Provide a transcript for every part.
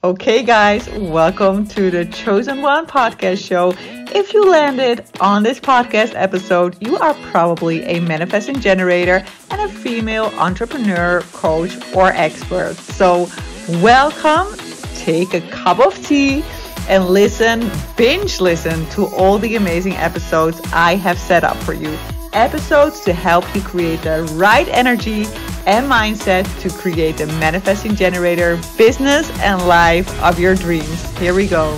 Okay, guys, welcome to the Chosen One podcast show. If you landed on this podcast episode, you are probably a manifesting generator and a female entrepreneur, coach, or expert. So, welcome, take a cup of tea, and binge listen to all the amazing episodes I have set up for you. Episodes to help you create the right energy and mindset to create the manifesting generator business and life of your dreams. Here we go.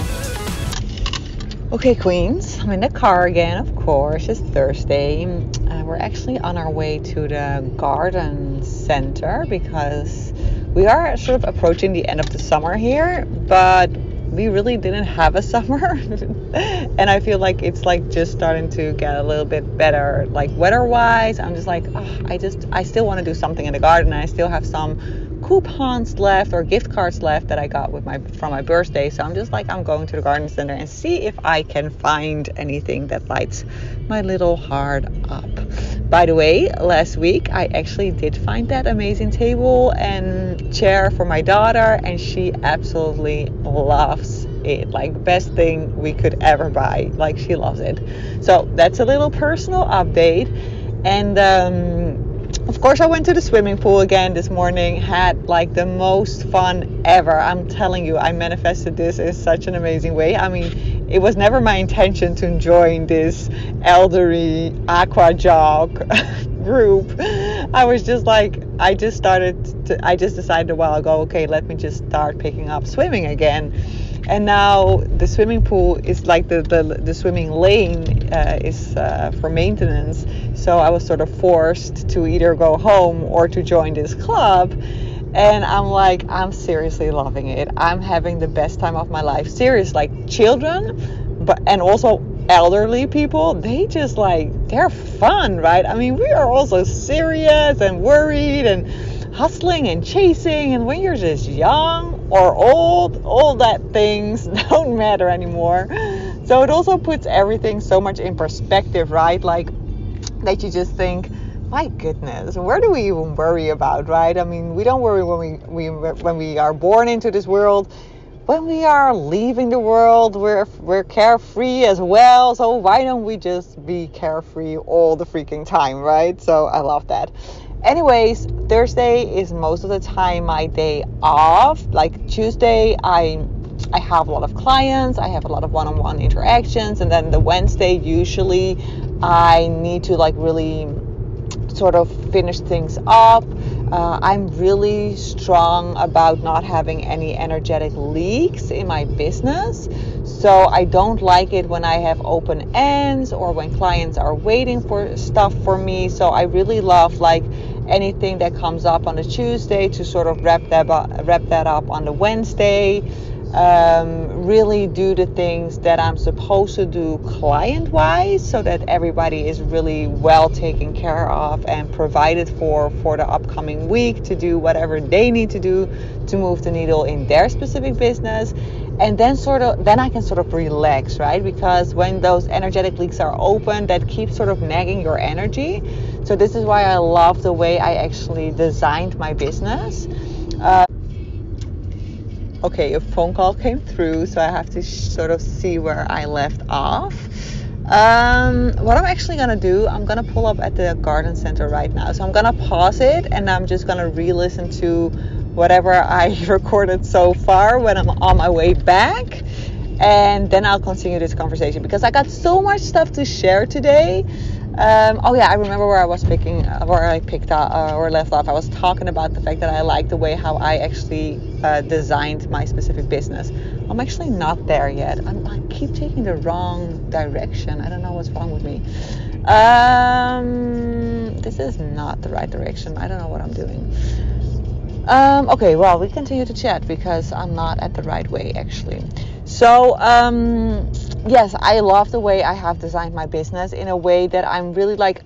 Okay, queens, I'm in the car again, of course. It's Thursday. We're actually on our way to the garden center because we are sort of approaching the end of the summer here, but we really didn't have a summer. And I feel like it's like just starting to get a little bit better, like weather-wise. I'm just like, I still want to do something in the garden. I still have some coupons left or gift cards left that I got from my birthday. So I'm just like, I'm going to the garden center and see if I can find anything that lights my little heart up. By the way, last week I actually did find that amazing table and chair for my daughter, and she absolutely loves it. Like, best thing we could ever buy. Like, she loves it. So that's a little personal update. And of course, I went to the swimming pool again this morning, had like the most fun ever. I'm telling you, I manifested this in such an amazing way. I mean, it was never my intention to join this elderly aqua jog group. I was just like, I just decided a while ago, okay, let me just start picking up swimming again. And now the swimming pool is like the swimming lane is for maintenance. So I was sort of forced to either go home or to join this club. And I'm like, I'm seriously loving it. I'm having the best time of my life. Serious, like children, and also elderly people, they're fun, right? I mean, we are also serious and worried and hustling and chasing. And when you're just young or old, all that things don't matter anymore. So it also puts everything so much in perspective, right? Like, that you just think, my goodness, where do we even worry about, right? I mean, we don't worry when we are born into this world. When we are leaving the world, we're carefree as well. So why don't we just be carefree all the freaking time, right? So I love that. Anyways, Thursday is most of the time my day off. Like Tuesday, I have a lot of clients. I have a lot of one-on-one interactions. And then the Wednesday, usually I need to like really sort of finish things up. I'm really strong about not having any energetic leaks in my business. So I don't like it when I have open ends or when clients are waiting for stuff for me. So I really love like anything that comes up on a Tuesday to sort of wrap that up on the Wednesday. Really do the things that I'm supposed to do client-wise so that everybody is really well taken care of and provided for the upcoming week to do whatever they need to do to move the needle in their specific business. And then I can sort of relax, right? Because when those energetic leaks are open, that keeps sort of nagging your energy. So this is why I love the way I actually designed my business. Okay, a phone call came through, so I have to sort of see where I left off. What I'm actually going to do, I'm going to pull up at the garden center right now. So I'm going to pause it and I'm just going to re-listen to whatever I recorded so far when I'm on my way back. And then I'll continue this conversation because I got so much stuff to share today. I remember where I picked up or left off. I was talking about the fact that I like the way how I actually designed my specific business. I'm actually not there yet. I keep taking the wrong direction. I don't know what's wrong with me. This is not the right direction. I don't know what I'm doing. Okay, well, we continue to chat because I'm not at the right way actually. So, yes, I love the way I have designed my business in a way that I'm really like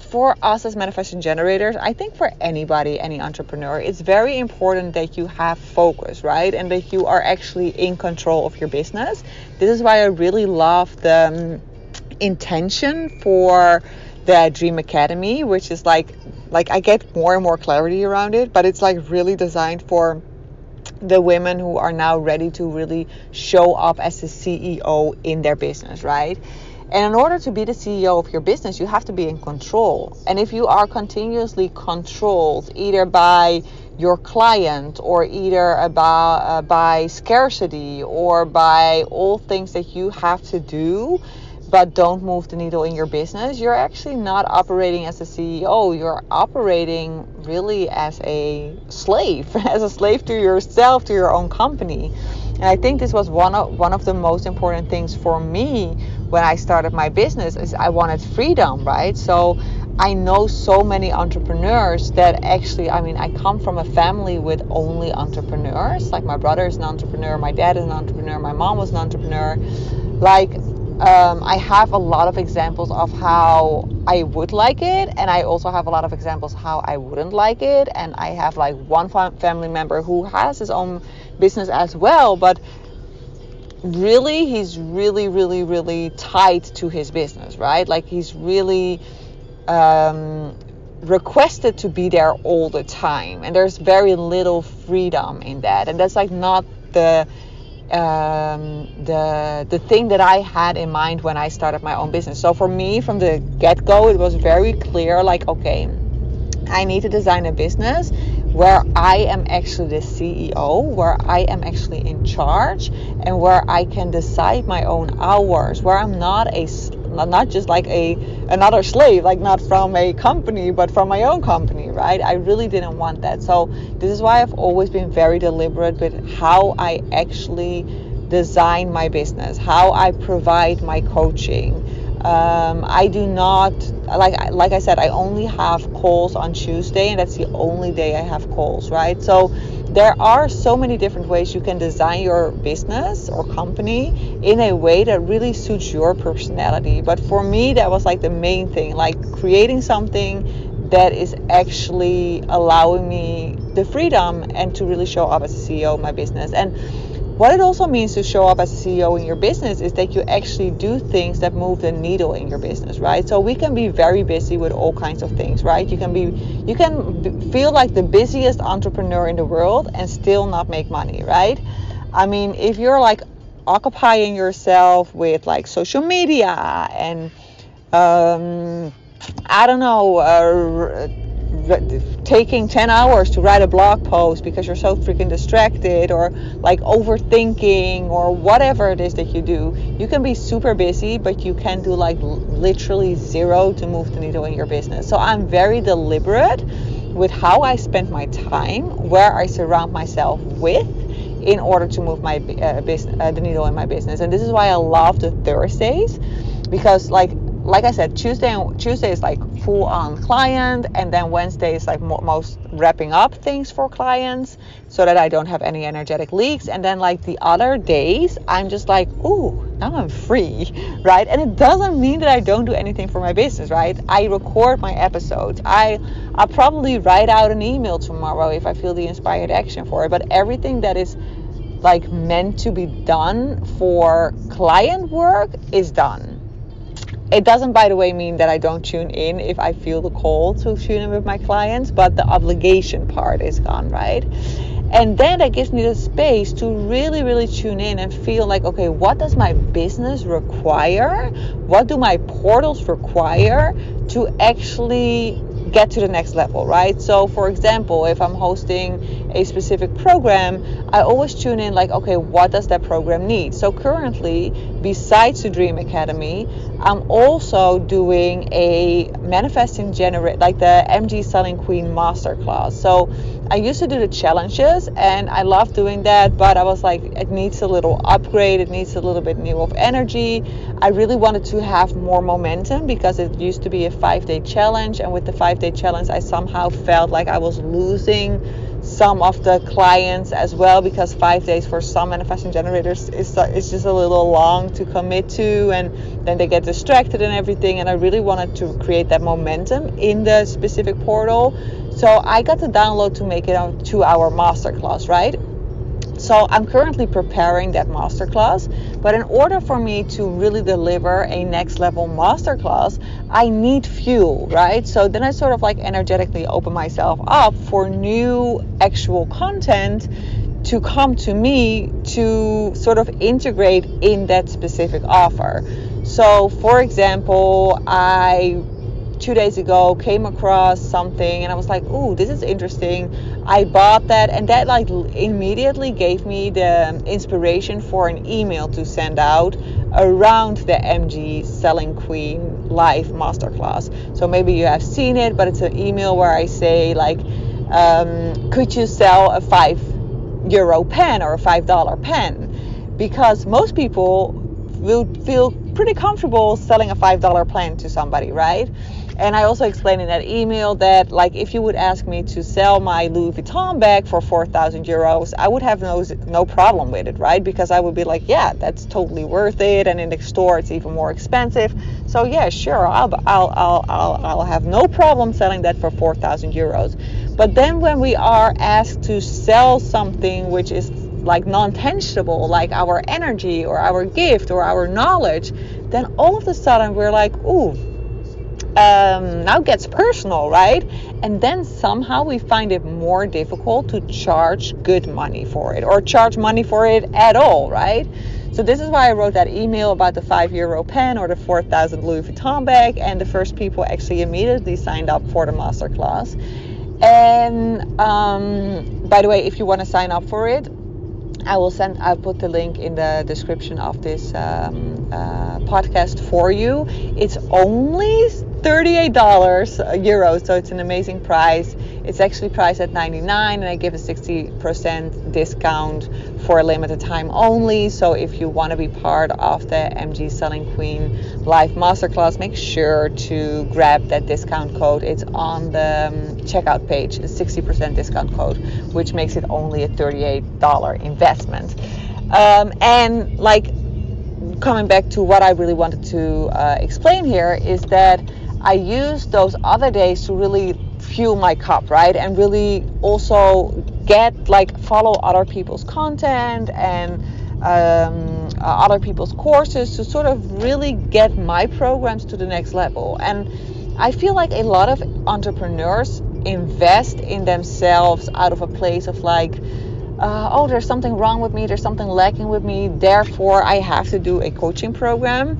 for us as manifesting generators, I think for anybody, any entrepreneur, it's very important that you have focus, right? And that you are actually in control of your business. This is why I really love the intention for the Dream Academy, which is like I get more and more clarity around it, but it's like really designed for the women who are now ready to really show up as the CEO in their business, right? And in order to be the CEO of your business, you have to be in control. And if you are continuously controlled either by your client or either by scarcity or by all things that you have to do but don't move the needle in your business, you're actually not operating as a CEO. You're operating really as a slave, as a slave to yourself, to your own company. And I think this was one of the most important things for me when I started my business, is I wanted freedom, right? So I know so many entrepreneurs that actually, I come from a family with only entrepreneurs. Like my brother is an entrepreneur, my dad is an entrepreneur, my mom was an entrepreneur. I have a lot of examples of how I would like it, and I also have a lot of examples how I wouldn't like it. And I have like one family member who has his own business as well, but really he's really, really, really tied to his business, right? Like he's really requested to be there all the time, and there's very little freedom in that. And that's like not the thing that I had in mind when I started my own business. So for me, from the get-go, it was very clear, like, okay, I need to design a business where I am actually the CEO, where I am actually in charge, and where I can decide my own hours, where I'm not just like another slave, like not from a company, but from my own company, right? I really didn't want that. So this is why I've always been very deliberate with how I actually design my business, how I provide my coaching. I do not, like I said, I only have calls on Tuesday, and that's the only day I have calls, right? So there are so many different ways you can design your business or company in a way that really suits your personality. But for me, that was like the main thing, like creating something that is actually allowing me the freedom and to really show up as a CEO of my business. And what it also means to show up as a CEO in your business is that you actually do things that move the needle in your business, right? So we can be very busy with all kinds of things, right? You can feel like the busiest entrepreneur in the world and still not make money, right? I mean, if you're like occupying yourself with like social media and I don't know, taking 10 hours to write a blog post because you're so freaking distracted, or like overthinking, or whatever it is that you do, you can be super busy, but you can do like literally zero to move the needle in your business. So I'm very deliberate with how I spend my time, where I surround myself with, in order to move my the needle in my business. And this is why I love the Thursdays, because like I said, Tuesday is like full on client, and then Wednesday is like most wrapping up things for clients so that I don't have any energetic leaks. And then like the other days, I'm just like, ooh, now I'm free, right? And it doesn't mean that I don't do anything for my business, right? I record my episodes. I'll probably write out an email tomorrow if I feel the inspired action for it. But everything that is like meant to be done for client work is done. It doesn't, by the way, mean that I don't tune in if I feel the call to tune in with my clients, but the obligation part is gone, right? And then that gives me the space to really, really tune in and feel like, okay, what does my business require? What do my portals require to actually get to the next level, right? So for example, if I'm hosting a specific program, I always tune in like, okay, what does that program need? So currently, besides the Dream Academy, I'm also doing a manifesting generate, like the MG Selling Queen Masterclass. So I used to do the challenges and I love doing that, but I was like, it needs a little upgrade. It needs a little bit new of energy. I really wanted to have more momentum because it used to be a 5-day challenge. And with the 5-day challenge, I somehow felt like I was losing some of the clients as well, because 5 days for some manifesting generators is just a little long to commit to, and then they get distracted and everything. And I really wanted to create that momentum in the specific portal. So I got the download to make it a 2-hour masterclass, right? So I'm currently preparing that masterclass, but in order for me to really deliver a next level masterclass, I need fuel, right? So then I sort of like energetically open myself up for new actual content to come to me to sort of integrate in that specific offer. So for example, I 2 days ago came across something and I was like, ooh, this is interesting. I bought that, and that like immediately gave me the inspiration for an email to send out around the MG Selling Queen live masterclass. So maybe you have seen it, but it's an email where I say like, could you sell a €5 pen or a $5 pen? Because most people will feel pretty comfortable selling a $5 pen to somebody, right? And I also explained in that email that like if you would ask me to sell my Louis Vuitton bag for €4,000, I would have no problem with it, right? Because I would be like, yeah, that's totally worth it, and in the store it's even more expensive. So yeah, sure, I'll have no problem selling that for €4,000. But then when we are asked to sell something which is like non-tangible, like our energy or our gift or our knowledge, then all of a sudden we're like, ooh, now it gets personal, right? And then somehow we find it more difficult to charge good money for it, or charge money for it at all, right? So this is why I wrote that email about the €5 pen or the 4,000 Louis Vuitton bag, and the first people actually immediately signed up for the masterclass. And by the way, if you want to sign up for it, I'll put the link in the description of this podcast for you. It's only €38, so it's an amazing price. It's actually priced at $99, and I give a 60% discount for a limited time only. So if you want to be part of the MG Selling Queen live masterclass, make sure to grab that discount code. It's on the checkout page, a 60% discount code, which makes it only a $38 investment. And like coming back to what I really wanted to explain here is that I use those other days to really fuel my cup, right? And really also follow other people's content and other people's courses to sort of really get my programs to the next level. And I feel like a lot of entrepreneurs invest in themselves out of a place of like, oh, there's something wrong with me, there's something lacking with me, therefore I have to do a coaching program.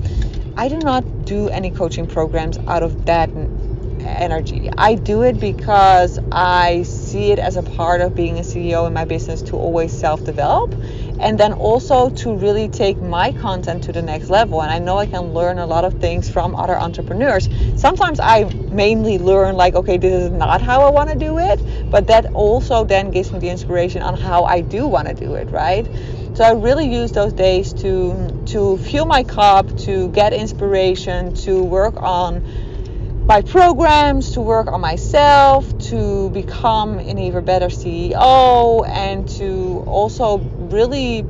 I do not do any coaching programs out of that energy. I do it because I see it as a part of being a CEO in my business to always self-develop, and then also to really take my content to the next level. And I know I can learn a lot of things from other entrepreneurs. Sometimes I mainly learn like, okay, this is not how I want to do it, but that also then gives me the inspiration on how I do want to do it, right? So I really use those days to fuel my cup, to get inspiration, to work on my programs, to work on myself, to become an even better CEO, and to also really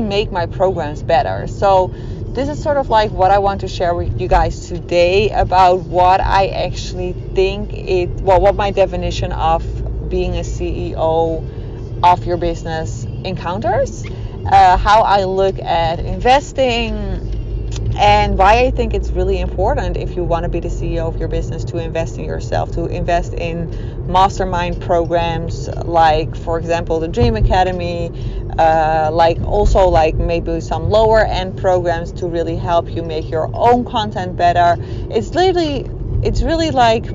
make my programs better. So this is sort of like what I want to share with you guys today about what I actually think what my definition of being a CEO of your business encounters, how I look at investing, and why I think it's really important if you want to be the CEO of your business to invest in yourself, to invest in mastermind programs like, for example, the Dream Academy, like also like maybe some lower end programs to really help you make your own content better. It's really like,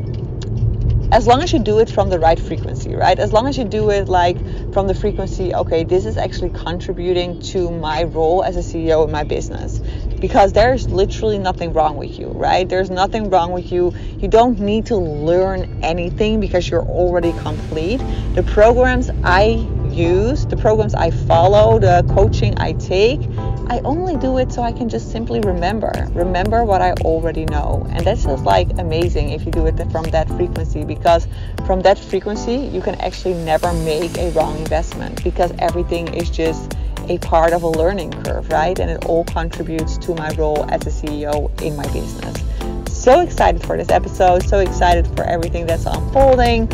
as long as you do it from the right frequency, right? As long as you do it like from the frequency, okay, this is actually contributing to my role as a CEO in my business. Because there's literally nothing wrong with you, right? There's nothing wrong with you. You don't need to learn anything because you're already complete. The programs I use, the programs I follow, the coaching I take, I only do it so I can just simply remember what I already know. And that's just like amazing if you do it from that frequency, because from that frequency, you can actually never make a wrong investment, because everything is just a part of a learning curve, right? And it all contributes to my role as a CEO in my business. So excited for this episode, so excited for everything that's unfolding.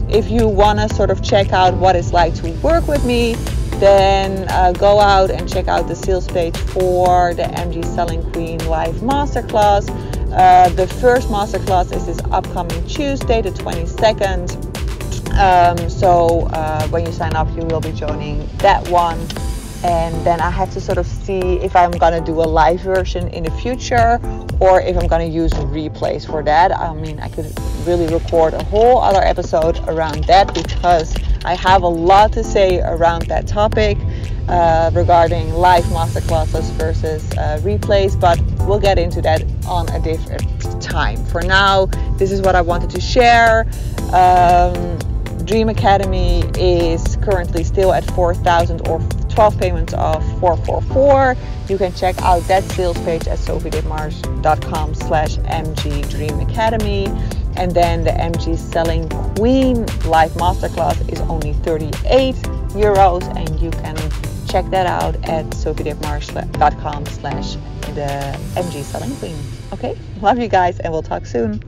If you want to sort of check out what it's like to work with me, then go out and check out the sales page for the MG Selling Queen Live Masterclass. The first masterclass is this upcoming Tuesday, the 22nd When you sign up, you will be joining that one. And then I have to sort of see if I'm going to do a live version in the future or if I'm going to use replays for that. I mean, I could really record a whole other episode around that because I have a lot to say around that topic regarding live masterclasses versus replays, but we'll get into that on a different time. For now, this is what I wanted to share. Dream Academy is currently still at 4,000 or 12 payments of 444. You can check out that sales page at sophieditmars.com/MG Dream Academy. And then the MG Selling Queen Live Masterclass is only €38, and you can check that out at sophieditmars.com/the MG Selling Queen. Okay, love you guys, and we'll talk soon.